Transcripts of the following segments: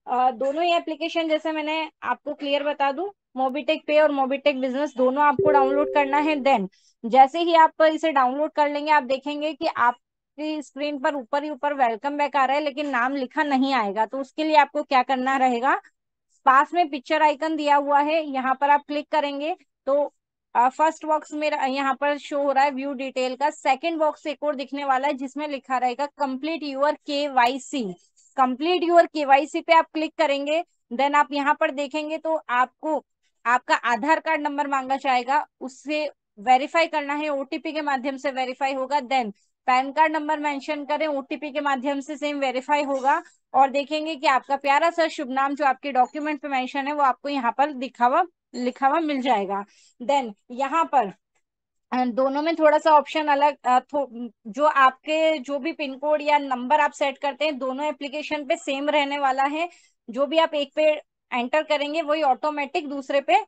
दोनों ही एप्लीकेशन जैसे मैंने आपको क्लियर बता दूं, मोबीटेक पे और मोबीटेक बिजनेस दोनों आपको डाउनलोड करना है। देन जैसे ही आप इसे डाउनलोड कर लेंगे, आप देखेंगे कि आपकी स्क्रीन पर ऊपर ही ऊपर वेलकम बैक आ रहा है, लेकिन नाम लिखा नहीं आएगा। तो उसके लिए आपको क्या करना रहेगा, पास में पिक्चर आइकन दिया हुआ है, यहाँ पर आप क्लिक करेंगे तो फर्स्ट बॉक्स में यहाँ पर शो हो रहा है व्यू डिटेल का। सेकंड बॉक्स एक और दिखने वाला है जिसमें लिखा रहेगा complete your KYC. Complete your KYC पे आप क्लिक करेंगे। देन आप यहाँ पर देखेंगे तो आपको आपका आधार कार्ड नंबर मांगा जाएगा, उससे वेरीफाई करना है, ओटीपी के माध्यम से वेरीफाई होगा। Then PAN card number mention करें, ओटीपी के माध्यम से सेम वेरीफाई होगा। और देखेंगे कि आपका प्यारा सा शुभ नाम जो आपके डॉक्यूमेंट पे मेंशन है वो आपको यहाँ पर लिखा हुआ मिल जाएगा। देन यहाँ पर दोनों में थोड़ा सा ऑप्शन अलग, जो आपके जो भी पिन कोड या नंबर आप सेट करते हैं दोनों एप्लीकेशन पे सेम रहने वाला है। जो भी आप एक पे एंटर करेंगे वही ऑटोमेटिक दूसरे पे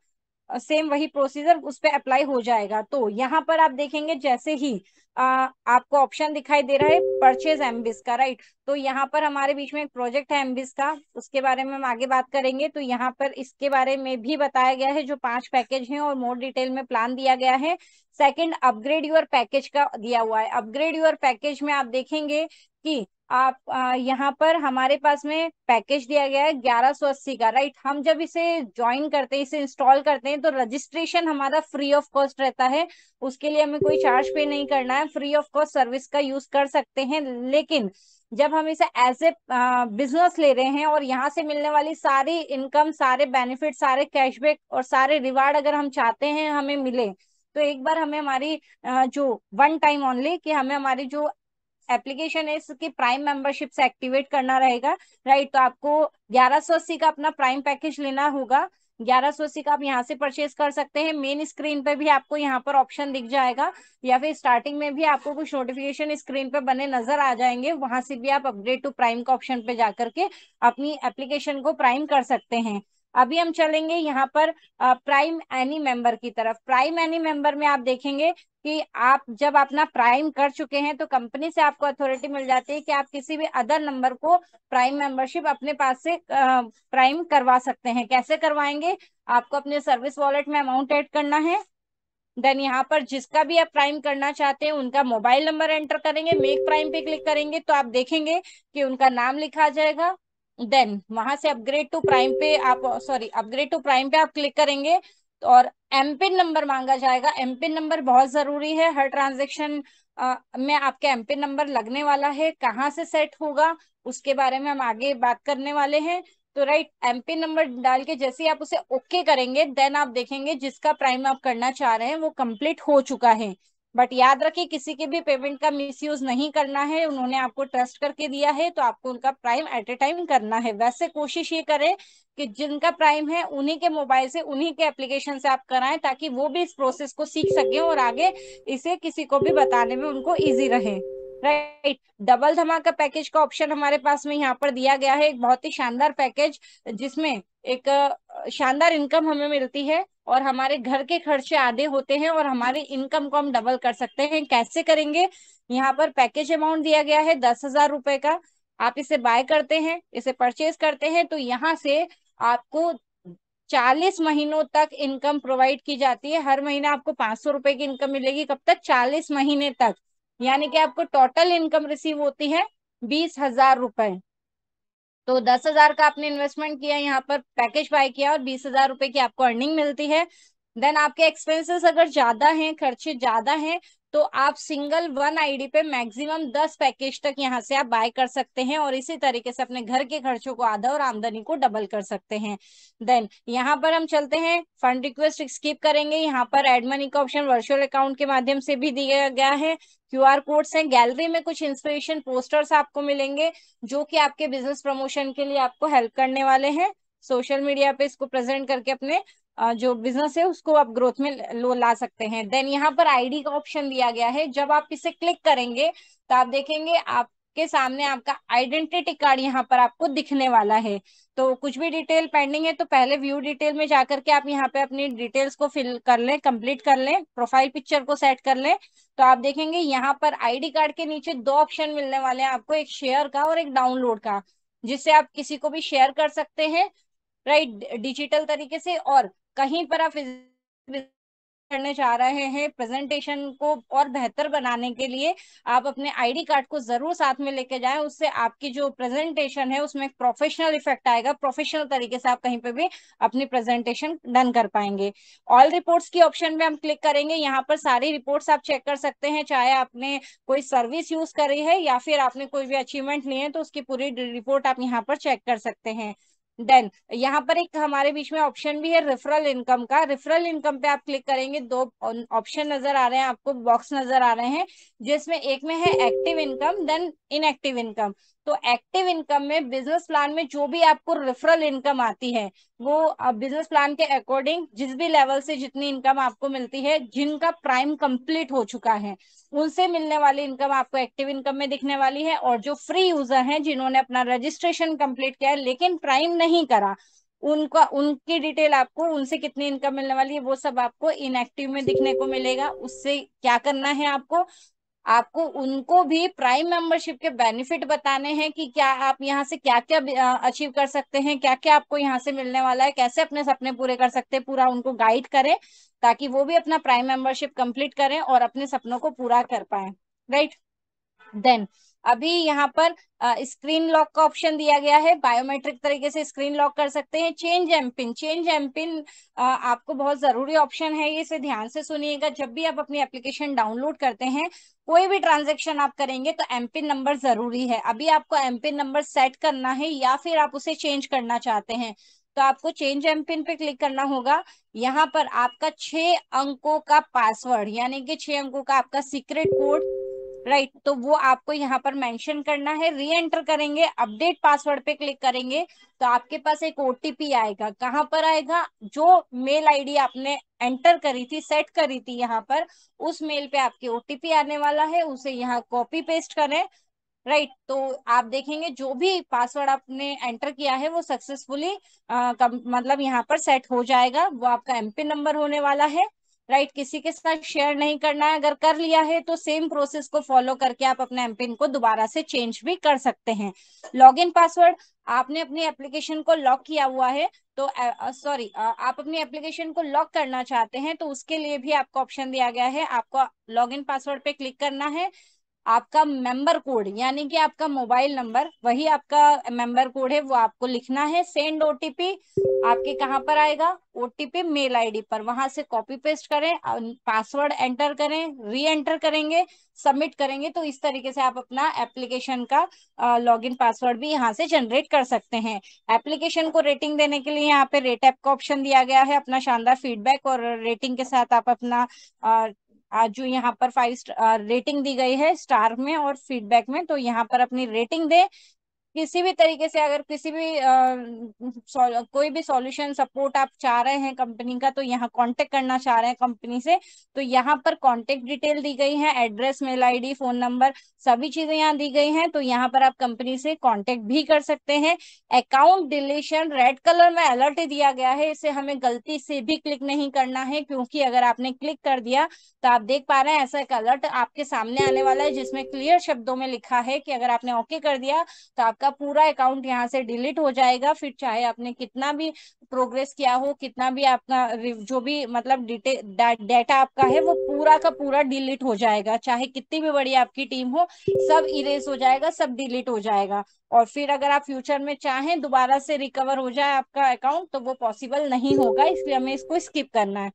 सेम वही प्रोसीजर उस पे अप्लाई हो जाएगा। तो यहाँ पर आप देखेंगे जैसे ही आपको ऑप्शन दिखाई दे रहा है परचेज एमबिस का, राइट। तो यहाँ पर हमारे बीच में एक प्रोजेक्ट है एमबिस का, उसके बारे में हम आगे बात करेंगे। तो यहाँ पर इसके बारे में भी बताया गया है, जो 5 पैकेज हैं और मोर डिटेल में प्लान दिया गया है। सेकंड, अपग्रेड योर पैकेज का दिया हुआ है। अपग्रेड योर पैकेज में आप देखेंगे कि आप यहाँ पर हमारे पास में पैकेज दिया गया है 1180 का, राइट। हम जब इसे ज्वाइन करते हैं, इसे इंस्टॉल करते हैं, तो रजिस्ट्रेशन हमारा फ्री ऑफ कॉस्ट रहता है। उसके लिए हमें कोई चार्ज पे नहीं करना है, फ्री ऑफ कॉस्ट सर्विस का यूज कर सकते हैं। लेकिन जब हम इसे एज ए बिजनेस ले रहे हैं और यहाँ से मिलने वाली सारी इनकम, सारे बेनिफिट, सारे कैशबैक और सारे रिवार्ड अगर हम चाहते हैं हमें मिले, तो एक बार हमें हमारी जो वन टाइम ओनली कि हमें हमारी जो एप्लीकेशन है इसकी प्राइम मेंबरशिप से एक्टिवेट करना रहेगा, राइट। तो आपको 1180 का अपना प्राइम पैकेज लेना होगा। 1180 का आप यहाँ से परचेज कर सकते हैं। मेन स्क्रीन पे भी आपको यहाँ पर ऑप्शन दिख जाएगा, या फिर स्टार्टिंग में भी आपको कुछ नोटिफिकेशन स्क्रीन पे बने नजर आ जाएंगे, वहां से भी आप अपग्रेड टू प्राइम का ऑप्शन पे जाकर के अपनी एप्लीकेशन को प्राइम कर सकते हैं। अभी हम चलेंगे यहाँ पर प्राइम एनी मेंबर की तरफ। प्राइम एनी मेंबर में आप देखेंगे कि आप जब अपना प्राइम कर चुके हैं तो कंपनी से आपको अथॉरिटी मिल जाती है कि आप किसी भी अदर नंबर को प्राइम मेंबरशिप अपने पास से प्राइम करवा सकते हैं। कैसे करवाएंगे, आपको अपने सर्विस वॉलेट में अमाउंट ऐड करना है। देन यहाँ पर जिसका भी आप प्राइम करना चाहते हैं उनका मोबाइल नंबर एंटर करेंगे, मेक प्राइम पे क्लिक करेंगे तो आप देखेंगे कि उनका नाम लिखा जाएगा। देन वहां से अपग्रेड टू प्राइम पे आप अपग्रेड टू प्राइम पे आप क्लिक करेंगे और एमपिन नंबर मांगा जाएगा। एमपिन नंबर बहुत जरूरी है हर ट्रांजेक्शन में। आपका एमपिन नंबर लगने वाला है, कहाँ से सेट होगा उसके बारे में हम आगे बात करने वाले हैं। तो राइट, एमपिन नंबर डाल के जैसे ही आप उसे ओके करेंगे, देन आप देखेंगे जिसका प्राइम आप करना चाह रहे हैं वो कंप्लीट हो चुका है। बट याद रखिए किसी के भी पेमेंट का मिसयूज नहीं करना है, उन्होंने आपको ट्रस्ट करके दिया है तो आपको उनका प्राइम एट ए टाइम करना है। वैसे कोशिश ये करें कि जिनका प्राइम है उन्हीं के मोबाइल से, उन्हीं के एप्लीकेशन से आप कराएं, ताकि वो भी इस प्रोसेस को सीख सके और आगे इसे किसी को भी बताने में उनको इजी रहे, राइट। डबल धमाका पैकेज का ऑप्शन हमारे पास में यहाँ पर दिया गया है, एक बहुत ही शानदार पैकेज जिसमें एक शानदार इनकम हमें मिलती है और हमारे घर के खर्चे आधे होते हैं और हमारी इनकम को हम डबल कर सकते हैं। कैसे करेंगे, यहाँ पर पैकेज अमाउंट दिया गया है 10,000 रुपए का। आप इसे बाय करते हैं, इसे परचेज करते हैं तो यहाँ से आपको 40 महीनों तक इनकम प्रोवाइड की जाती है। हर महीने आपको 500 रुपए की इनकम मिलेगी, कब तक, 40 महीने तक। यानी कि आपको टोटल इनकम रिसीव होती है 20,000 रुपए। तो 10,000 का आपने इन्वेस्टमेंट किया, यहाँ पर पैकेज बाय किया और 20,000 रुपए की आपको अर्निंग मिलती है। देन आपके एक्सपेंसेस अगर ज्यादा हैं, खर्चे ज्यादा हैं, तो आप सिंगल वन आईडी पे मैक्सिमम 10 पैकेज तक यहाँ से आप बाय कर सकते हैं और इसी तरीके से अपने घर के खर्चों को आधा और आमदनी को डबल कर सकते हैं। देन यहाँ पर हम चलते हैं, फंड रिक्वेस्ट स्किप करेंगे। यहाँ पर एड मनी का ऑप्शन वर्चुअल अकाउंट के माध्यम से भी दिया गया है। क्यूआर कोड्स हैं, गैलरी में कुछ इंस्पिरेशन पोस्टर्स आपको मिलेंगे जो कि आपके बिजनेस प्रमोशन के लिए आपको हेल्प करने वाले हैं। सोशल मीडिया पे इसको प्रेजेंट करके अपने जो बिजनेस है उसको आप ग्रोथ में लो ला सकते हैं। देन यहाँ पर आईडी का ऑप्शन दिया गया है, जब आप इसे क्लिक करेंगे तो आप देखेंगे आपके सामने आपका आइडेंटिटी कार्ड यहाँ पर आपको दिखने वाला है। तो कुछ भी डिटेल पेंडिंग है तो पहले व्यू डिटेल में जाकर के आप यहाँ पे अपनी डिटेल्स को फिल कर लें, कंप्लीट कर लें, प्रोफाइल पिक्चर को सेट कर लें। तो आप देखेंगे यहाँ पर आईडी कार्ड के नीचे दो ऑप्शन मिलने वाले हैं आपको, एक शेयर का और एक डाउनलोड का। जिससे आप किसी को भी शेयर कर सकते हैं, राइट, डिजिटल तरीके से। और कहीं पर आप करने जा रहे हैं प्रेजेंटेशन को और बेहतर बनाने के लिए, आप अपने आईडी कार्ड को जरूर साथ में लेके जाएं। उससे आपकी जो प्रेजेंटेशन है उसमें एक प्रोफेशनल इफेक्ट आएगा, प्रोफेशनल तरीके से आप कहीं पे भी अपनी प्रेजेंटेशन डन कर पाएंगे। ऑल रिपोर्ट्स की ऑप्शन में हम क्लिक करेंगे, यहाँ पर सारी रिपोर्ट्स आप चेक कर सकते हैं, चाहे आपने कोई सर्विस यूज करी है या फिर आपने कोई भी अचीवमेंट लिए हैं, तो उसकी पूरी रिपोर्ट आप यहाँ पर चेक कर सकते हैं। देन यहाँ पर एक हमारे बीच में ऑप्शन भी है रेफरल इनकम का। रेफरल इनकम पे आप क्लिक करेंगे, दो ऑप्शन नजर आ रहे हैं आपको, बॉक्स नजर आ रहे हैं, जिसमें एक में है active income then inactive income. तो एक्टिव इनकम में बिजनेस प्लान में जो भी आपको रेफरल इनकम आती है, वो बिजनेस प्लान के अकॉर्डिंग जिस भी लेवल से जितनी इनकम आपको मिलती है, जिनका प्राइम कंप्लीट हो चुका है, उनसे मिलने वाली इनकम आपको एक्टिव इनकम में दिखने वाली है। और जो फ्री यूजर हैं, जिन्होंने अपना रजिस्ट्रेशन कंप्लीट किया है लेकिन प्राइम नहीं करा, उनका उनकी डिटेल आपको, उनसे कितनी इनकम मिलने वाली है, वो सब आपको इनएक्टिव में दिखने को मिलेगा। उससे क्या करना है आपको, आपको उनको भी प्राइम मेंबरशिप के बेनिफिट बताने हैं कि क्या आप यहाँ से क्या क्या अचीव कर सकते हैं, क्या क्या आपको यहाँ से मिलने वाला है, कैसे अपने सपने पूरे कर सकते हैं, पूरा उनको गाइड करें, ताकि वो भी अपना प्राइम मेंबरशिप कंप्लीट करें और अपने सपनों को पूरा कर पाए, राइट। देन अभी यहाँ पर स्क्रीन लॉक का ऑप्शन दिया गया है, बायोमेट्रिक तरीके से स्क्रीन लॉक कर सकते हैं। चेंज एमपिन, चेंज एमपिन आपको बहुत जरूरी ऑप्शन है, इसे ध्यान से सुनिएगा। जब भी आप अपनी एप्लीकेशन डाउनलोड करते हैं, कोई भी ट्रांजेक्शन आप करेंगे तो एमपिन नंबर जरूरी है। अभी आपको एमपिन नंबर सेट करना है या फिर आप उसे चेंज करना चाहते हैं, तो आपको चेंज एमपिन पे क्लिक करना होगा। यहाँ पर आपका 6 अंकों का पासवर्ड, यानी कि 6 अंकों का आपका सीक्रेट कोड, राइट, तो वो आपको यहाँ पर मेंशन करना है। री एंटर करेंगे, अपडेट पासवर्ड पे क्लिक करेंगे, तो आपके पास एक ओटीपी आएगा। कहाँ पर आएगा, जो मेल आईडी आपने एंटर करी थी, सेट करी थी यहाँ पर, उस मेल पे आपके ओटीपी आने वाला है, उसे यहाँ कॉपी पेस्ट करें, राइट। तो आप देखेंगे जो भी पासवर्ड आपने एंटर किया है वो सक्सेसफुली मतलब यहाँ पर सेट हो जाएगा, वो आपका एमपिन नंबर होने वाला है, राइट। किसी के साथ शेयर नहीं करना है, अगर कर लिया है तो सेम प्रोसेस को फॉलो करके आप अपने एमपिन को दोबारा से चेंज भी कर सकते हैं। लॉगिन पासवर्ड, आपने अपनी एप्लीकेशन को लॉक किया हुआ है, तो सॉरी, आप अपनी एप्लीकेशन को लॉक करना चाहते हैं, तो उसके लिए भी आपको ऑप्शन दिया गया है। आपको लॉगिन पासवर्ड पे क्लिक करना है, आपका मेंबर कोड यानी कि आपका मोबाइल नंबर, वही आपका मेंबर कोड है, वो आपको लिखना है। सेंड ओटीपी आपके कहाँ पर आएगा, ओटीपी मेल आईडी पर, वहां से कॉपी पेस्ट करें, पासवर्ड एंटर करें, री एंटर करेंगे, सबमिट करेंगे, तो इस तरीके से आप अपना एप्लीकेशन का लॉगिन पासवर्ड भी यहाँ से जनरेट कर सकते हैं। एप्लीकेशन को रेटिंग देने के लिए यहाँ पे रेट ऐप का ऑप्शन दिया गया है। अपना शानदार फीडबैक और रेटिंग के साथ आप अपना जो यहाँ पर 5 रेटिंग दी गई है स्टार में और फीडबैक में, तो यहाँ पर अपनी रेटिंग दे। किसी भी तरीके से अगर किसी भी कोई भी सॉल्यूशन सपोर्ट आप चाह रहे हैं कंपनी का, तो यहाँ कांटेक्ट करना चाह रहे हैं कंपनी से, तो यहाँ पर कांटेक्ट डिटेल दी गई है, address, mail ID, phone number, सभी चीजें यहाँ दी गई हैं, तो यहाँ पर आप कंपनी से कांटेक्ट भी कर सकते हैं। अकाउंट डिलीशन, रेड कलर में अलर्ट दिया गया है, इसे हमें गलती से भी क्लिक नहीं करना है, क्योंकि अगर आपने क्लिक कर दिया तो आप देख पा रहे हैं ऐसा एक अलर्ट आपके सामने आने वाला है, जिसमें क्लियर शब्दों में लिखा है कि अगर आपने ओके कर दिया तो आपका पूरा अकाउंट यहाँ से डिलीट हो जाएगा। फिर चाहे आपने कितना भी प्रोग्रेस किया हो, कितना भी आपका जो भी मतलब डेटा आपका है, वो पूरा का पूरा डिलीट हो जाएगा, चाहे कितनी भी बड़ी आपकी टीम हो, सब इरेज हो जाएगा, सब डिलीट हो जाएगा। और फिर अगर आप फ्यूचर में चाहें दोबारा से रिकवर हो जाए आपका अकाउंट, तो वो पॉसिबल नहीं होगा, इसलिए हमें इसको स्किप करना है।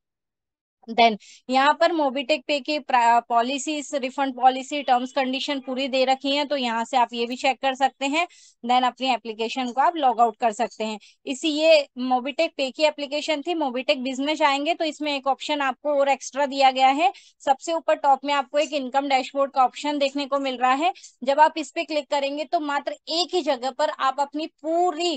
देन यहाँ पर मोबिटेक पे की policies, refund policy, terms condition पूरी दे रखी है, तो यहाँ से आप ये भी चेक कर सकते हैं। देन अपनी एप्लीकेशन को आप लॉग आउट कर सकते हैं। इसी ये मोबिटेक पे की एप्लीकेशन थी। मोबिटेक बिज में जाएंगे तो इसमें एक ऑप्शन आपको और एक्स्ट्रा दिया गया है। सबसे ऊपर टॉप में आपको एक इनकम डैशबोर्ड का ऑप्शन देखने को मिल रहा है। जब आप इस पे क्लिक करेंगे तो मात्र एक ही जगह पर आप अपनी पूरी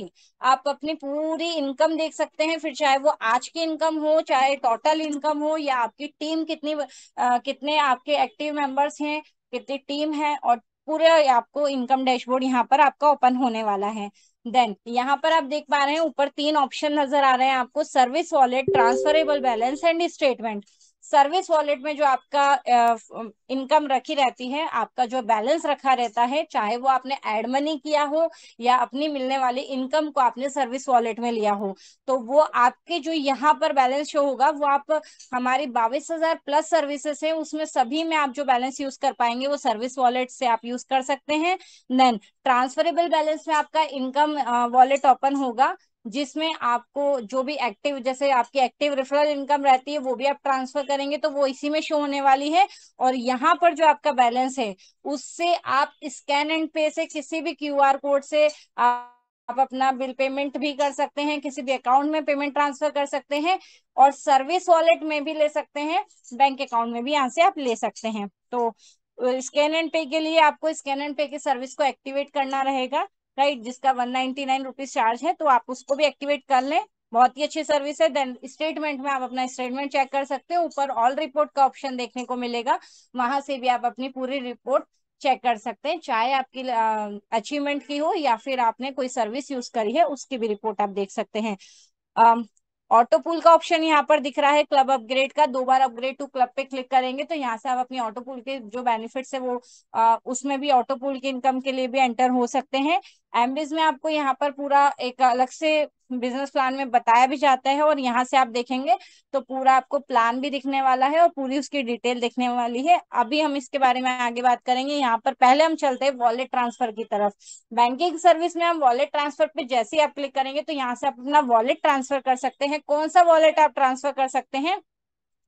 इनकम देख सकते हैं। फिर चाहे वो आज की इनकम हो, चाहे टोटल इनकम हो, या आपकी टीम कितने आपके एक्टिव मेंबर्स हैं, कितनी टीम है, और पूरे आपको इनकम डैशबोर्ड यहाँ पर आपका ओपन होने वाला है। देन यहाँ पर आप देख पा रहे हैं ऊपर 3 ऑप्शन नजर आ रहे हैं आपको, service wallet, transferable balance and statement. Service wallet में जो आपका इनकम रखी रहती है, आपका जो बैलेंस रखा रहता है, चाहे वो आपने एड मनी किया हो या अपनी मिलने वाली इनकम को आपने सर्विस वॉलेट में लिया हो, तो वो आपके जो यहाँ पर बैलेंस शो होगा वो आप हमारी 22,000 प्लस सर्विसेज है उसमें सभी में आप जो बैलेंस यूज कर पाएंगे वो सर्विस वॉलेट से आप यूज कर सकते हैं। देन ट्रांसफरेबल बैलेंस में आपका इनकम वॉलेट ओपन होगा, जिसमें आपको जो भी एक्टिव, जैसे आपकी एक्टिव रेफरल इनकम रहती है वो भी आप ट्रांसफर करेंगे तो वो इसी में शो होने वाली है। और यहाँ पर जो आपका बैलेंस है उससे आप स्कैन एंड पे से किसी भी क्यूआर कोड से आप अपना बिल पेमेंट भी कर सकते हैं, किसी भी अकाउंट में पेमेंट ट्रांसफर कर सकते हैं, और सर्विस वॉलेट में भी ले सकते हैं, बैंक अकाउंट में भी यहाँ से आप ले सकते हैं। तो स्कैन एंड पे के लिए आपको स्कैन एंड पे की सर्विस को एक्टिवेट करना रहेगा, राइट, जिसका 199 रुपीज चार्ज है, तो आप उसको भी एक्टिवेट कर लें। बहुत ही अच्छी सर्विस है। देन स्टेटमेंट में आप अपना स्टेटमेंट चेक कर सकते हो, ऊपर ऑल रिपोर्ट का ऑप्शन देखने को मिलेगा, वहां से भी आप अपनी पूरी रिपोर्ट चेक कर सकते हैं, चाहे आपकी अचीवमेंट की हो या फिर आपने कोई सर्विस यूज करी है उसकी भी रिपोर्ट आप देख सकते हैं। ऑटो पूल का ऑप्शन यहाँ पर दिख रहा है, क्लब अपग्रेड का, 2 बार अपग्रेड टू क्लब पे क्लिक करेंगे तो यहाँ से आप अपनी ऑटो पूल के जो बेनिफिट्स है वो उसमें भी ऑटो पूल की इनकम के लिए भी एंटर हो सकते हैं। एमबीज में आपको यहाँ पर पूरा एक अलग से बिजनेस प्लान में बताया भी जाता है, और यहाँ से आप देखेंगे तो पूरा आपको प्लान भी दिखने वाला है और पूरी उसकी डिटेल दिखने वाली है। अभी हम इसके बारे में आगे बात करेंगे, यहाँ पर पहले हम चलते हैं वॉलेट ट्रांसफर की तरफ। बैंकिंग सर्विस में हम वॉलेट ट्रांसफर पे जैसे ही आप क्लिक करेंगे तो यहाँ से आप अपना वॉलेट ट्रांसफर कर सकते हैं। कौन सा वॉलेट आप ट्रांसफर कर सकते हैं?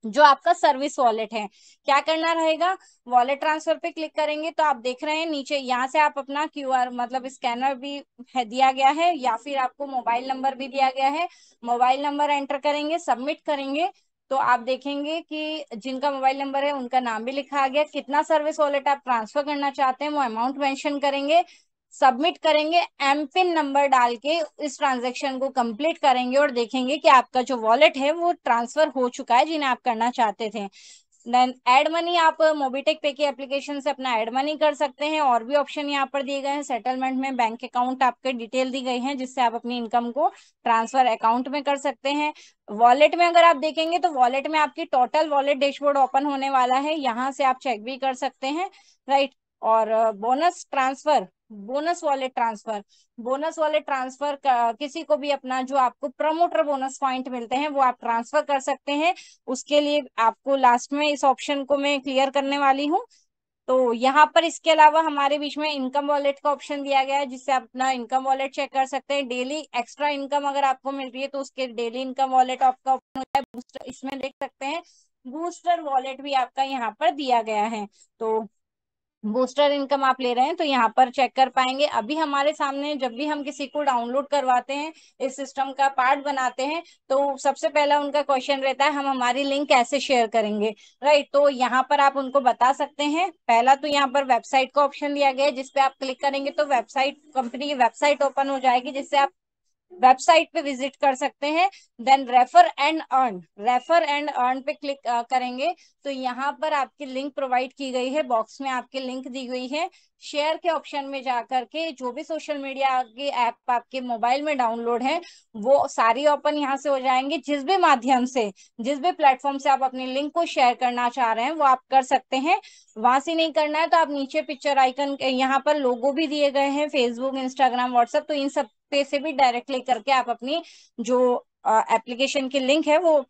जो आपका सर्विस वॉलेट है। क्या करना रहेगा? वॉलेट ट्रांसफर पे क्लिक करेंगे तो आप देख रहे हैं नीचे यहाँ से आप अपना क्यूआर मतलब स्कैनर भी है दिया गया है, या फिर आपको मोबाइल नंबर भी दिया गया है, मोबाइल नंबर एंटर करेंगे, सबमिट करेंगे तो आप देखेंगे कि जिनका मोबाइल नंबर है उनका नाम भी लिखा आ गया, कितना सर्विस वॉलेट आप ट्रांसफर करना चाहते हैं वो अमाउंट मेंशन करेंगे, सबमिट करेंगे, एम पिन नंबर डाल के इस ट्रांजेक्शन को कंप्लीट करेंगे और देखेंगे कि आपका जो वॉलेट है वो ट्रांसफर हो चुका है जिन्हें आप करना चाहते थे। देन ऐड मनी, आप मोबीटेक पे की एप्लीकेशन से अपना ऐड मनी कर सकते हैं, और भी ऑप्शन यहाँ पर दिए गए हैं। सेटलमेंट में बैंक अकाउंट आपके डिटेल दी गई है जिससे आप अपनी इनकम को ट्रांसफर अकाउंट में कर सकते हैं। वॉलेट में अगर आप देखेंगे तो वॉलेट में आपकी टोटल वॉलेट डैशबोर्ड ओपन होने वाला है, यहाँ से आप चेक भी कर सकते हैं, राइट। और bonus transfer, bonus wallet transfer किसी को भी अपना जो आपको प्रमोटर बोनस पॉइंट मिलते हैं वो आप ट्रांसफर कर सकते हैं। उसके लिए आपको लास्ट में इस ऑप्शन को मैं क्लियर करने वाली हूँ। तो यहाँ पर इसके अलावा हमारे बीच में इनकम वॉलेट का ऑप्शन दिया गया है जिससे आप अपना इनकम वॉलेट चेक कर सकते हैं। डेली एक्स्ट्रा इनकम अगर आपको मिल रही है तो उसके डेली इनकम वॉलेट आपका ओपन होता है। बूस्टर इसमें देख सकते हैं, बूस्टर वॉलेट भी आपका यहाँ पर दिया गया है। तो बूस्टर इनकम आप ले रहे हैं तो यहाँ पर चेक कर पाएंगे। अभी हमारे सामने जब भी हम किसी को डाउनलोड करवाते हैं, इस सिस्टम का पार्ट बनाते हैं, तो सबसे पहला उनका क्वेश्चन रहता है हम हमारी लिंक कैसे शेयर करेंगे, राइट। तो यहाँ पर आप उनको बता सकते हैं। पहला तो यहाँ पर वेबसाइट का ऑप्शन दिया गया है, जिसपे आप क्लिक करेंगे तो वेबसाइट, कंपनी की वेबसाइट ओपन हो जाएगी जिससे आप वेबसाइट पे विजिट कर सकते हैं। देन रेफर एंड अर्न पे क्लिक करेंगे तो यहाँ पर आपकी लिंक प्रोवाइड की गई है, बॉक्स में आपकी लिंक दी गई है। शेयर के ऑप्शन में जाकर के जो भी सोशल मीडिया के ऐप आपके मोबाइल में डाउनलोड है वो सारी ओपन यहाँ से हो जाएंगे। जिस भी माध्यम से, जिस भी प्लेटफॉर्म से आप अपनी लिंक को शेयर करना चाह रहे हैं वो आप कर सकते हैं। वहां से नहीं करना है तो आप नीचे पिक्चर आइकन, यहाँ पर लोगो भी दिए गए हैं, फेसबुक, इंस्टाग्राम, व्हाट्सएप, तो इन सब पे से भी डायरेक्टली करके आप अपनी जो एप्लीकेशन की लिंक है वो,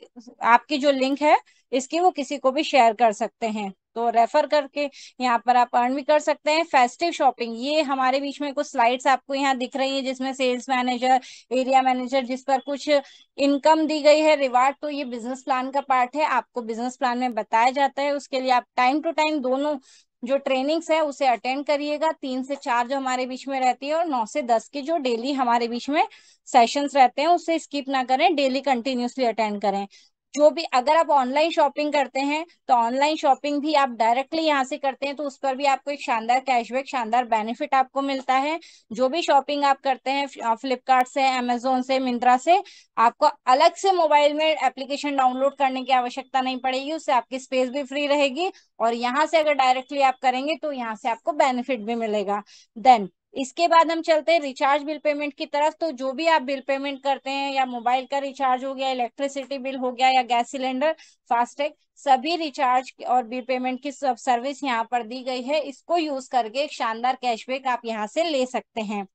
आपकी जो लिंक है इसकी, वो किसी को भी शेयर कर सकते हैं। तो रेफर करके यहाँ पर आप अर्न भी कर सकते हैं। फेस्टिव शॉपिंग, ये हमारे बीच में कुछ स्लाइड्स आपको यहाँ दिख रही है जिसमें सेल्स मैनेजर, एरिया मैनेजर, जिस पर कुछ इनकम दी गई है, रिवार्ड। तो ये बिजनेस प्लान का पार्ट है, आपको बिजनेस प्लान में बताया जाता है। उसके लिए आप टाइम टू टाइम दोनों जो ट्रेनिंग्स है उसे अटेंड करिएगा, 3 से 4 जो हमारे बीच में रहती है, और 9 से 10 की जो डेली हमारे बीच में सेशंस रहते हैं उसे स्किप ना करें, डेली कंटिन्यूसली अटेंड करें। जो भी, अगर आप ऑनलाइन शॉपिंग करते हैं तो ऑनलाइन शॉपिंग भी आप डायरेक्टली यहाँ से करते हैं तो उस पर भी आपको एक शानदार कैशबैक, शानदार बेनिफिट आपको मिलता है। जो भी शॉपिंग आप करते हैं फ्लिपकार्ट से, अमेजोन से, मिंत्रा से, आपको अलग से मोबाइल में एप्लीकेशन डाउनलोड करने की आवश्यकता नहीं पड़ेगी, उससे आपकी स्पेस भी फ्री रहेगी, और यहाँ से अगर डायरेक्टली आप करेंगे तो यहाँ से आपको बेनिफिट भी मिलेगा। देन इसके बाद हम चलते हैं रिचार्ज बिल पेमेंट की तरफ। तो जो भी आप बिल पेमेंट करते हैं, या मोबाइल का रिचार्ज हो गया, इलेक्ट्रिसिटी बिल हो गया, या गैस सिलेंडर, फास्टैग, सभी रिचार्ज और बिल पेमेंट की सब सर्विस यहाँ पर दी गई है। इसको यूज करके एक शानदार कैशबैक आप यहाँ से ले सकते हैं।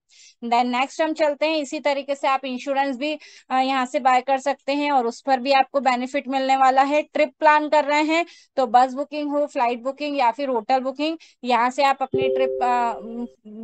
देन नेक्स्ट हम चलते हैं, इसी तरीके से आप इंश्योरेंस भी यहाँ से बाय कर सकते हैं और उस पर भी आपको बेनिफिट मिलने वाला है। ट्रिप प्लान कर रहे हैं तो बस बुकिंग हो, फ्लाइट बुकिंग या फिर होटल बुकिंग, यहाँ से आप अपनी ट्रिप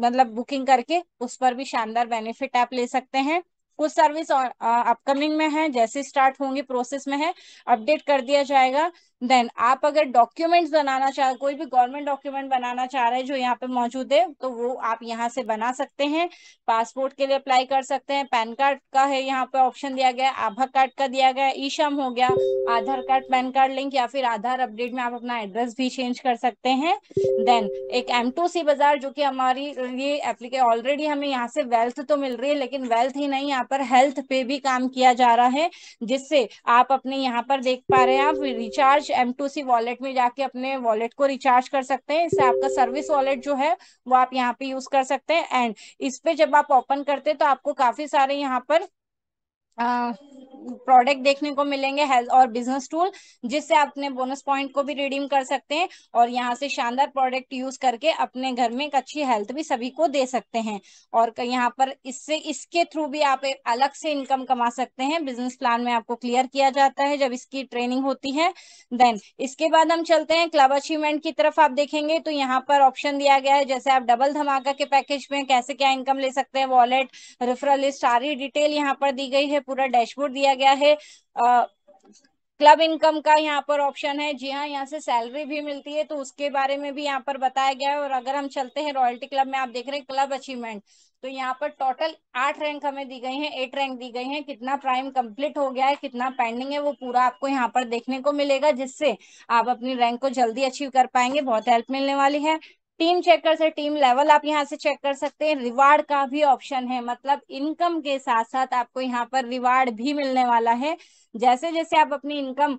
मतलब बुकिंग करके उस पर भी शानदार बेनिफिट आप ले सकते हैं। कुछ सर्विस अपकमिंग में है, जैसे स्टार्ट होंगी प्रोसेस में है, अपडेट कर दिया जाएगा। देन आप अगर डॉक्यूमेंट्स बनाना चाह, कोई भी गवर्नमेंट डॉक्यूमेंट बनाना चाह रहे हैं जो यहाँ पे मौजूद है, तो वो आप यहाँ से बना सकते हैं। पासपोर्ट के लिए अप्लाई कर सकते हैं, पैन कार्ड का है यहाँ पे ऑप्शन दिया गया है, आधार कार्ड का दिया गया है, ई श्रम हो गया, आधार कार्ड पैन कार्ड लिंक या फिर आधार अपडेट में आप अपना एड्रेस भी चेंज कर सकते हैं। देन एक M2C बाजार जो कि हमारी ये एप्लीके ऑलरेडी हमें यहाँ से वेल्थ तो मिल रही है, लेकिन वेल्थ ही नहीं, यहाँ पर हेल्थ पे भी काम किया जा रहा है, जिससे आप अपने यहाँ पर देख पा रहे हैं आप रिचार्ज M2C वॉलेट में जाके अपने वॉलेट को रिचार्ज कर सकते हैं। इससे आपका सर्विस वॉलेट जो है वो आप यहाँ पे यूज कर सकते हैं। एंड इस पे जब आप ओपन करते हैं तो आपको काफी सारे यहाँ पर प्रोडक्ट देखने को मिलेंगे, हेल्थ और बिजनेस टूल, जिससे आप अपने बोनस पॉइंट को भी रिडीम कर सकते हैं और यहाँ से शानदार प्रोडक्ट यूज करके अपने घर में एक अच्छी हेल्थ भी सभी को दे सकते हैं। और यहाँ पर इससे इसके थ्रू भी आप एक अलग से इनकम कमा सकते हैं। बिजनेस प्लान में आपको क्लियर किया जाता है जब इसकी ट्रेनिंग होती है। देन इसके बाद हम चलते हैं क्लब अचीवमेंट की तरफ। आप देखेंगे तो यहाँ पर ऑप्शन दिया गया है, जैसे आप डबल धमाका के पैकेज में कैसे क्या इनकम ले सकते हैं, वॉलेट, रेफरल लिस्ट, सारी डिटेल यहाँ पर दी गई है, पूरा डैशबोर्ड दिया गया है। क्लब इनकम का यहाँ पर ऑप्शन है, जी हाँ, यहाँ से सैलरी भी मिलती है तो उसके बारे में भी यहाँ पर बताया गया है। और अगर हम चलते हैं रॉयल्टी क्लब में, आप देख रहे हैं क्लब अचीवमेंट, तो यहाँ पर टोटल 8 रैंक हमें दी गई हैं, 8 रैंक दी गई हैं। कितना प्राइम कंप्लीट हो गया है, कितना पेंडिंग है, वो पूरा आपको यहाँ पर देखने को मिलेगा, जिससे आप अपनी रैंक को जल्दी अचीव कर पाएंगे, बहुत हेल्प मिलने वाली है। टीम चेकर से टीम लेवल आप यहाँ से चेक कर सकते हैं। रिवार्ड का भी ऑप्शन है, मतलब इनकम के साथ साथ आपको यहाँ पर रिवार्ड भी मिलने वाला है। जैसे जैसे आप अपनी इनकम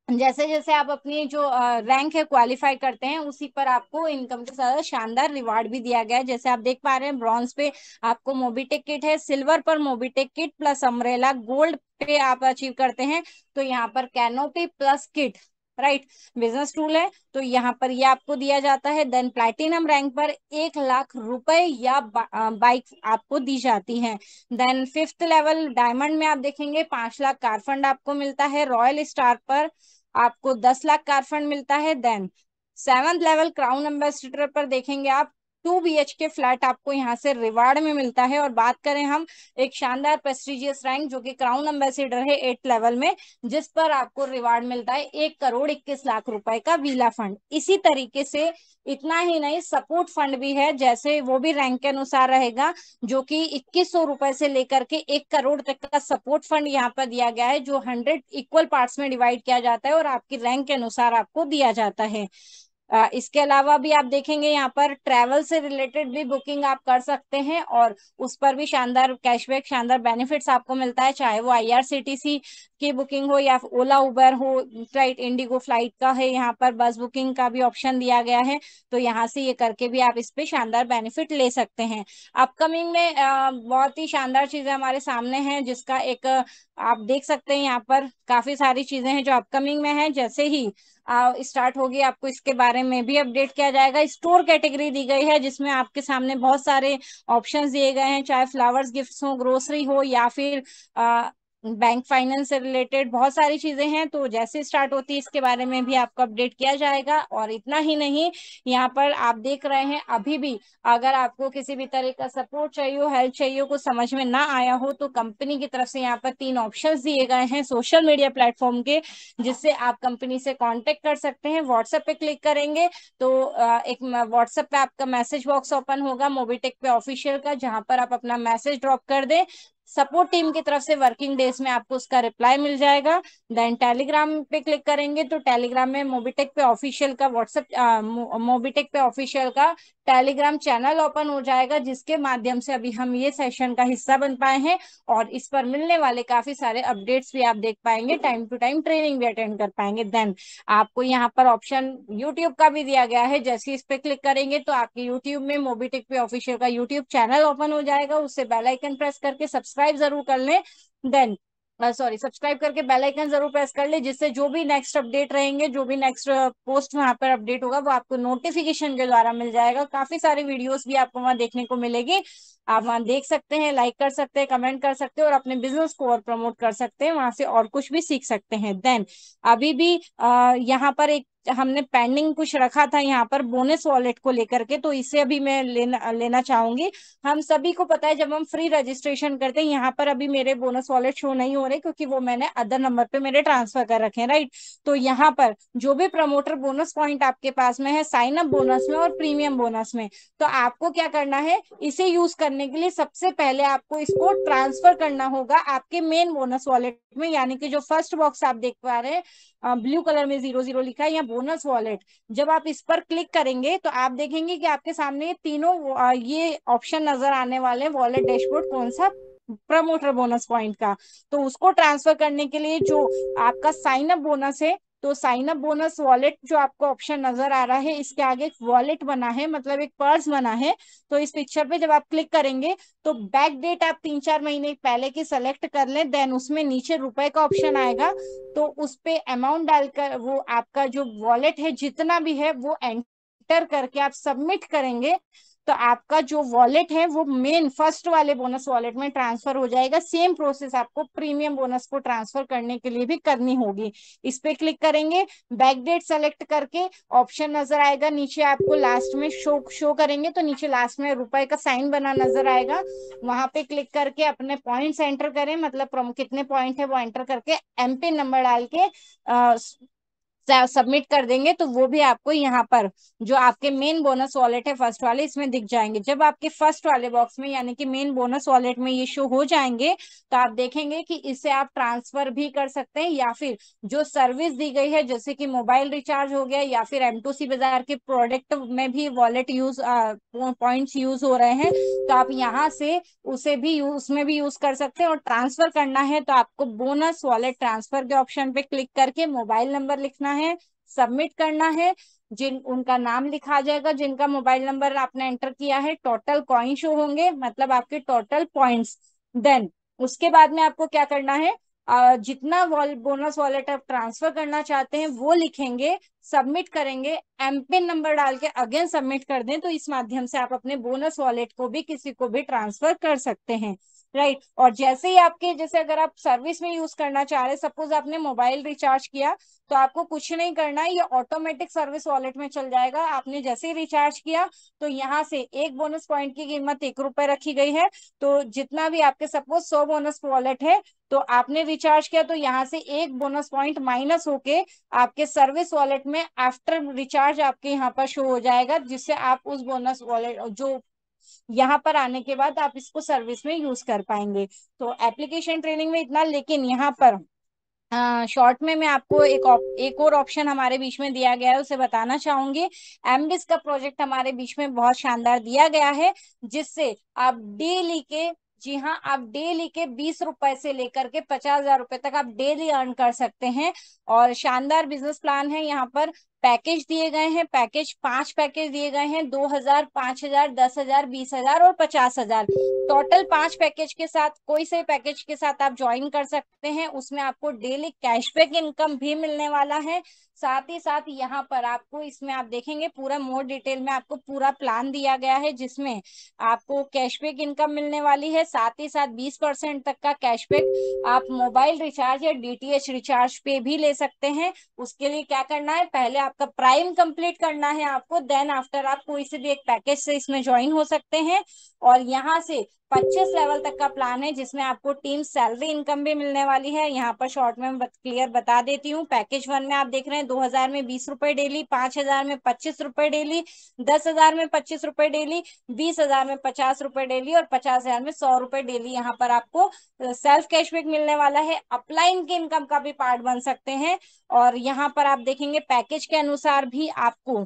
जैसे जैसे आप अपनी जो रैंक है क्वालिफाई करते हैं, उसी पर आपको इनकम के साथ शानदार रिवार्ड भी दिया गया है। जैसे आप देख पा रहे हैं, ब्रॉन्ज पे आपको मोबीटेक किट है, सिल्वर पर Mobitech kit plus umbrella, gold पे आप अचीव करते हैं तो यहाँ पर canopy plus kit, right, business tool है, तो यहाँ पर ये आपको दिया जाता है। देन प्लैटिनम रैंक पर 1 लाख रुपए या बाइक आपको दी जाती है। देन फिफ्थ लेवल डायमंड में आप देखेंगे 5 लाख कार फंड आपको मिलता है। रॉयल स्टार पर आपको 10 लाख कार फंड मिलता है। Then seventh level crown ambassador पर देखेंगे आप 2 BHK फ्लैट आपको यहाँ से रिवार्ड में मिलता है। और बात करें हम एक शानदार प्रेस्टिजियस रैंक जो कि क्राउन एम्बेसडर है 8th लेवल में, जिस पर आपको रिवार्ड मिलता है 1 करोड़ 21 लाख रुपए का वीला फंड। इसी तरीके से इतना ही नहीं, सपोर्ट फंड भी है, जैसे वो भी रैंक के अनुसार रहेगा, जो कि 2100 रुपए से लेकर के 1 करोड़ तक का सपोर्ट फंड यहाँ पर दिया गया है, जो 100 इक्वल पार्ट्स में डिवाइड किया जाता है और आपकी रैंक के अनुसार आपको दिया जाता है। इसके अलावा भी आप देखेंगे यहाँ पर ट्रैवल से रिलेटेड भी बुकिंग आप कर सकते हैं और उस पर भी शानदार कैशबैक, शानदार बेनिफिट्स आपको मिलता है, चाहे वो IRCTC की बुकिंग हो या ओला उबर हो, फ्लाइट इंडिगो फ्लाइट का है, यहाँ पर बस बुकिंग का भी ऑप्शन दिया गया है, तो यहाँ से ये करके भी आप इस पे शानदार बेनिफिट ले सकते हैं। अपकमिंग में बहुत ही शानदार चीजें हमारे सामने हैं, जिसका एक आप देख सकते हैं यहाँ पर काफी सारी चीजें हैं जो अपकमिंग में है। जैसे ही स्टार्ट होगी आपको इसके बारे में भी अपडेट किया जाएगा। स्टोर कैटेगरी दी गई है जिसमें आपके सामने बहुत सारे ऑप्शंस दिए गए हैं, चाहे फ्लावर्स गिफ्ट्स हो, ग्रोसरी हो या फिर बैंक फाइनेंस से रिलेटेड बहुत सारी चीजें हैं। तो जैसे स्टार्ट होती है इसके बारे में भी आपको अपडेट किया जाएगा। और इतना ही नहीं, यहाँ पर आप देख रहे हैं अभी भी अगर आपको किसी भी तरह का सपोर्ट चाहिए हो, हेल्प चाहिए हो, कुछ समझ में ना आया हो, तो कंपनी की तरफ से यहाँ पर 3 ऑप्शंस दिए गए हैं सोशल मीडिया प्लेटफॉर्म के, जिससे आप कंपनी से कांटेक्ट कर सकते हैं। व्हाट्सएप पे क्लिक करेंगे तो एक व्हाट्सएप पे आपका मैसेज बॉक्स ओपन होगा मोबीटेक पे ऑफिशियल का, जहां पर आप अपना मैसेज ड्रॉप कर दें, सपोर्ट टीम की तरफ से वर्किंग डेज में आपको उसका रिप्लाई मिल जाएगा। देन टेलीग्राम पे क्लिक करेंगे तो टेलीग्राम में मोबीटेक पे ऑफिशियल का मोबीटेक पे ऑफिशियल का टेलीग्राम चैनल ओपन हो जाएगा, जिसके माध्यम से अभी हम ये सेशन का हिस्सा बन पाए हैं और इस पर मिलने वाले काफी सारे अपडेट्स भी आप देख पाएंगे, टाइम टू टाइम ट्रेनिंग भी अटेंड कर पाएंगे। देन आपको यहाँ पर ऑप्शन यूट्यूब का भी दिया गया है, जैसे इस पे क्लिक करेंगे तो आपके यूट्यूब में मोबीटेक पे ऑफिशियल का यूट्यूब चैनल ओपन हो जाएगा, उससे बेल आइकन प्रेस करके सब्सक्राइब जरूर कर लें। देन सॉरी सब्सक्राइब करके बेल आइकन जरूर प्रेस कर ले, जिससे जो भी नेक्स्ट अपडेट रहेंगे, जो भी नेक्स्ट पोस्ट वहां पर अपडेट होगा वो आपको नोटिफिकेशन के द्वारा मिल जाएगा। काफी सारी वीडियोस भी आपको वहां देखने को मिलेगी, आप वहां देख सकते हैं, लाइक कर सकते हैं, कमेंट कर सकते हैं और अपने बिजनेस को और प्रमोट कर सकते हैं, वहां से और कुछ भी सीख सकते हैं। देन अभी भी यहाँ पर एक हमने पेंडिंग कुछ रखा था यहाँ पर बोनस वॉलेट को लेकर के, तो इसे अभी मैं लेना चाहूंगी। हम सभी को पता है जब हम फ्री रजिस्ट्रेशन करते हैं, यहाँ पर अभी मेरे बोनस वॉलेट शो नहीं हो रहे क्योंकि वो मैंने अदर नंबर पे मेरे ट्रांसफर कर रखे हैं, राइट। तो यहाँ पर जो भी प्रमोटर बोनस पॉइंट आपके पास में है साइन अप बोनस में और प्रीमियम बोनस में, तो आपको क्या करना है, इसे यूज करने के लिए सबसे पहले आपको इसको ट्रांसफर करना होगा आपके मेन बोनस वॉलेट में, यानी कि जो फर्स्ट बॉक्स आप देख पा रहे हैं ब्लू कलर में 00 लिखा है या बोनस वॉलेट, जब आप इस पर क्लिक करेंगे तो आप देखेंगे कि आपके सामने तीनों ये ऑप्शन नजर आने वाले हैं। वॉलेट डैशबोर्ड कौन सा, प्रमोटर बोनस पॉइंट का। तो उसको ट्रांसफर करने के लिए जो आपका साइन अप बोनस है, तो साइन अप बोनस वॉलेट जो आपको ऑप्शन नजर आ रहा है, इसके आगे एक वॉलेट बना है, मतलब एक पर्स बना है। तो इस पिक्चर पे जब आप क्लिक करेंगे तो बैक डेट आप 3-4 महीने पहले की सेलेक्ट कर लें, देन उसमें नीचे रुपए का ऑप्शन आएगा, तो उस पे अमाउंट डालकर वो आपका जो वॉलेट है जितना भी है वो एंटर करके आप सबमिट करेंगे, तो आपका जो वॉलेट है वो मेन फर्स्ट वाले बोनस वॉलेट में ट्रांसफर हो जाएगा। सेम प्रोसेस आपको प्रीमियम बोनस को ट्रांसफर करने के लिए भी करनी होगी। इस पे क्लिक करेंगे, बैक डेट सेलेक्ट करके ऑप्शन नजर आएगा, नीचे आपको लास्ट में शो करेंगे तो नीचे लास्ट में रुपए का साइन बना नजर आएगा, वहां पे क्लिक करके अपने पॉइंट्स एंटर करें, मतलब कितने पॉइंट है वो एंटर करके एमपिन नंबर डाल के सबमिट कर देंगे, तो वो भी आपको यहाँ पर जो आपके मेन बोनस वॉलेट है फर्स्ट वाले इसमें दिख जाएंगे। जब आपके फर्स्ट वाले बॉक्स में यानी कि मेन बोनस वॉलेट में ये शो हो जाएंगे, तो आप देखेंगे कि इसे आप ट्रांसफर भी कर सकते हैं, या फिर जो सर्विस दी गई है जैसे कि मोबाइल रिचार्ज हो गया या फिर M2C बाजार के प्रोडक्ट में भी वॉलेट यूज पॉइंट्स यूज हो रहे हैं, तो आप यहाँ से उसे भी उसमें भी यूज कर सकते हैं। और ट्रांसफर करना है तो आपको बोनस वॉलेट ट्रांसफर के ऑप्शन पे क्लिक करके मोबाइल नंबर लिखना है, सबमिट करना है, जिन उनका नाम लिखा जाएगा जिनका मोबाइल नंबर आपने एंटर किया है, टोटल कॉइन शो होंगे मतलब आपके टोटल पॉइंट्स। देन उसके बाद में आपको क्या करना है, जितना बोनस वॉलेट आप ट्रांसफर करना चाहते हैं वो लिखेंगे, सबमिट करेंगे, एमपिन नंबर डाल के अगेन सबमिट कर दें, तो इस माध्यम से आप अपने बोनस वॉलेट को भी किसी को भी ट्रांसफर कर सकते हैं, राइट। और जैसे ही आपके जैसे अगर आप सर्विस में यूज करना चाह रहे हैं, सपोज आपने मोबाइल रिचार्ज किया, तो आपको कुछ नहीं करना है, ये ऑटोमेटिक सर्विस वॉलेट में चल जाएगा। आपने जैसे ही रिचार्ज किया तो यहाँ से एक बोनस पॉइंट की कीमत 1 रुपए रखी गई है, तो जितना भी आपके सपोज 100 बोनस वॉलेट है, तो आपने रिचार्ज किया तो यहाँ से एक बोनस पॉइंट माइनस होके आपके सर्विस वॉलेट में आफ्टर रिचार्ज आपके यहाँ पर शो हो जाएगा, जिससे आप उस बोनस वॉलेट जो यहाँ पर आने के बाद आप इसको सर्विस में यूज कर पाएंगे। तो एप्लीकेशन ट्रेनिंग में इतना, लेकिन यहाँ पर शॉर्ट में मैं आपको एक और ऑप्शन हमारे बीच में दिया गया है उसे बताना चाहूंगी। एमडिस का प्रोजेक्ट हमारे बीच में बहुत शानदार दिया गया है, जिससे आप डेली के, जी हाँ, आप डेली के 20 रुपए से लेकर के 50,000 रुपए तक आप डेली अर्न कर सकते हैं। और शानदार बिजनेस प्लान है, यहाँ पर पैकेज दिए गए हैं, 5 पैकेज दिए गए हैं, 2,000, 5,000, 10,000, 20,000 और 50,000। टोटल 5 पैकेज के साथ कोई से पैकेज के साथ आप ज्वाइन कर सकते हैं, उसमें आपको डेली कैशबैक इनकम भी मिलने वाला है। साथ ही साथ यहाँ पर आपको, इसमें आप देखेंगे पूरा मोर डिटेल में आपको पूरा प्लान दिया गया है, जिसमें आपको कैशबैक इनकम मिलने वाली है, साथ ही साथ 20% तक का कैशबैक आप मोबाइल रिचार्ज या DTH रिचार्ज पे भी ले सकते हैं। उसके लिए क्या करना है, पहले आपका प्राइम कंप्लीट करना है आपको, देन आफ्टर आप कोई से भी एक पैकेज से इसमें ज्वाइन हो सकते हैं। और यहाँ से 25 लेवल तक का प्लान है, जिसमें आपको टीम सैलरी इनकम भी मिलने वाली है। यहाँ पर शॉर्ट में क्लियर बता देती हूँ। पैकेज 1 में आप देख रहे हैं 2,000 में 20 रुपए डेली, 5,000 में 25 रुपए डेली, 10,000 में 25 रुपए डेली, 20,000 में 50 रुपए डेली और 50,000 में 100 रुपए डेली। यहाँ पर आपको सेल्फ कैशबैक मिलने वाला है, अपलाइन के इनकम का भी पार्ट बन सकते हैं। और यहाँ पर आप देखेंगे पैकेज के अनुसार भी आपको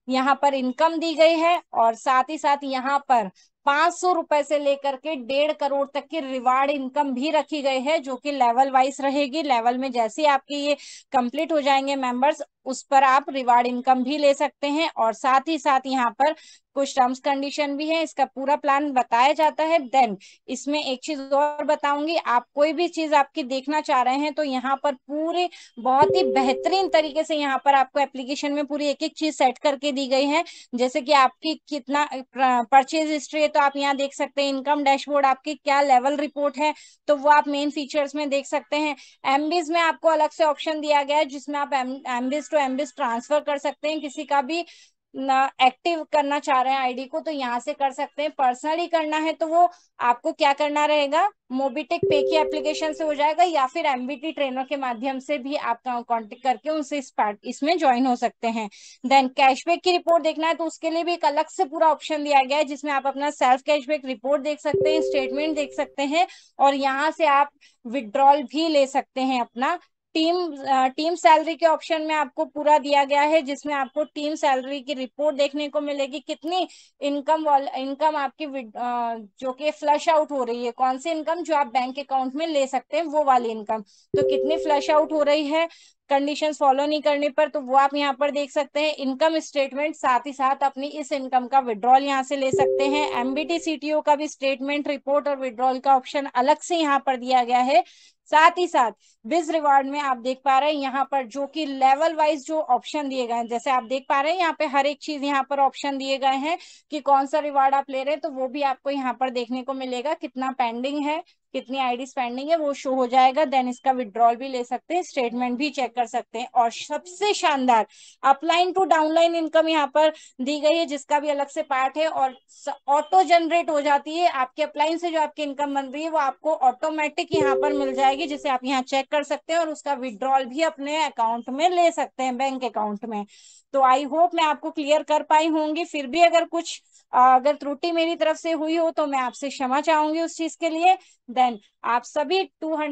यहाँ पर इनकम दी गई है, और साथ ही साथ यहाँ पर 500 रुपए से लेकर के 1.5 करोड़ तक की रिवार्ड इनकम भी रखी गई है, जो कि लेवल वाइज रहेगी। लेवल में जैसे आपके ये कंप्लीट हो जाएंगे मेंबर्स, उस पर आप रिवार्ड इनकम भी ले सकते हैं। और साथ ही साथ यहाँ पर कुछ टर्म्स कंडीशन भी है, इसका पूरा प्लान बताया जाता है। देन इसमें एक चीज और बताऊंगी, आप कोई भी चीज आपकी देखना चाह रहे हैं तो यहाँ पर पूरे बहुत ही बेहतरीन तरीके से यहाँ पर आपको एप्लीकेशन में पूरी एक एक चीज सेट करके दी गई है। जैसे कि आपकी कितना परचेज हिस्ट्री है तो आप यहाँ देख सकते हैं, इनकम डैशबोर्ड, आपकी क्या लेवल रिपोर्ट है तो वो आप मेन फीचर्स में देख सकते हैं। एमबीज में आपको अलग से ऑप्शन दिया गया है जिसमें आप एमबीज टू एमबीज ट्रांसफर कर सकते हैं, किसी का भी एक्टिव करना चाह रहे हैं आईडी को तो यहाँ से कर सकते हैं। पर्सनली करना है तो वो आपको क्या करना रहेगा, मोबिटेक पे की एप्लीकेशन से हो जाएगा, या फिर एमबीटी ट्रेनर के माध्यम से भी आप कांटेक्ट करके उनसे इस पार्ट इसमें ज्वाइन हो सकते हैं। देन कैशबैक की रिपोर्ट देखना है तो उसके लिए भी एक अलग से पूरा ऑप्शन दिया गया है जिसमें आप अपना सेल्फ कैशबैक रिपोर्ट देख सकते हैं, स्टेटमेंट देख सकते हैं, और यहाँ से आप विड्रॉल भी ले सकते हैं अपना। टीम टीम सैलरी के ऑप्शन में आपको पूरा दिया गया है जिसमें आपको टीम सैलरी की रिपोर्ट देखने को मिलेगी, कितनी इनकम आपकी जो कि फ्लश आउट हो रही है, कौन सी इनकम जो आप बैंक अकाउंट में ले सकते हैं वो वाली इनकम, तो कितनी फ्लश आउट हो रही है कंडीशंस फॉलो नहीं करने पर, तो वो आप यहाँ पर देख सकते हैं। इनकम स्टेटमेंट, साथ ही साथ अपनी इस इनकम का विड्रॉल यहाँ से ले सकते हैं। एमबीटी सीटीओ का भी स्टेटमेंट रिपोर्ट और विड्रॉल का ऑप्शन अलग से यहाँ पर दिया गया है। साथ ही साथ बिज रिवार्ड में आप देख पा रहे हैं यहाँ पर जो कि लेवल वाइज जो ऑप्शन दिए गए हैं, जैसे आप देख पा रहे हैं यहाँ पे हर एक चीज यहाँ पर ऑप्शन दिए गए हैं कि कौन सा रिवार्ड आप ले रहे हैं, तो वो भी आपको यहाँ पर देखने को मिलेगा, कितना पेंडिंग है, कितनी आईडी पेंडिंग है वो शो हो जाएगा। देन इसका विड्रॉल भी ले सकते हैं, स्टेटमेंट भी चेक कर सकते हैं। और सबसे शानदार अपलाइन टू डाउनलाइन इनकम यहाँ पर दी गई है जिसका भी अलग से पार्ट है, और ऑटो जनरेट हो जाती है आपके अपलाइन से, जो आपकी इनकम बन रही है वो आपको ऑटोमेटिक यहाँ पर मिल जाएगी, जिसे आप यहाँ चेक कर सकते हैं और उसका विड्रॉल भी अपने अकाउंट में ले सकते हैं, बैंक अकाउंट में। तो आई होप मैं आपको क्लियर कर पाई होंगी, फिर भी अगर कुछ अगर त्रुटि मेरी तरफ से हुई हो तो मैं आपसे क्षमा चाहूंगी उस चीज के लिए। देन आप सभी 200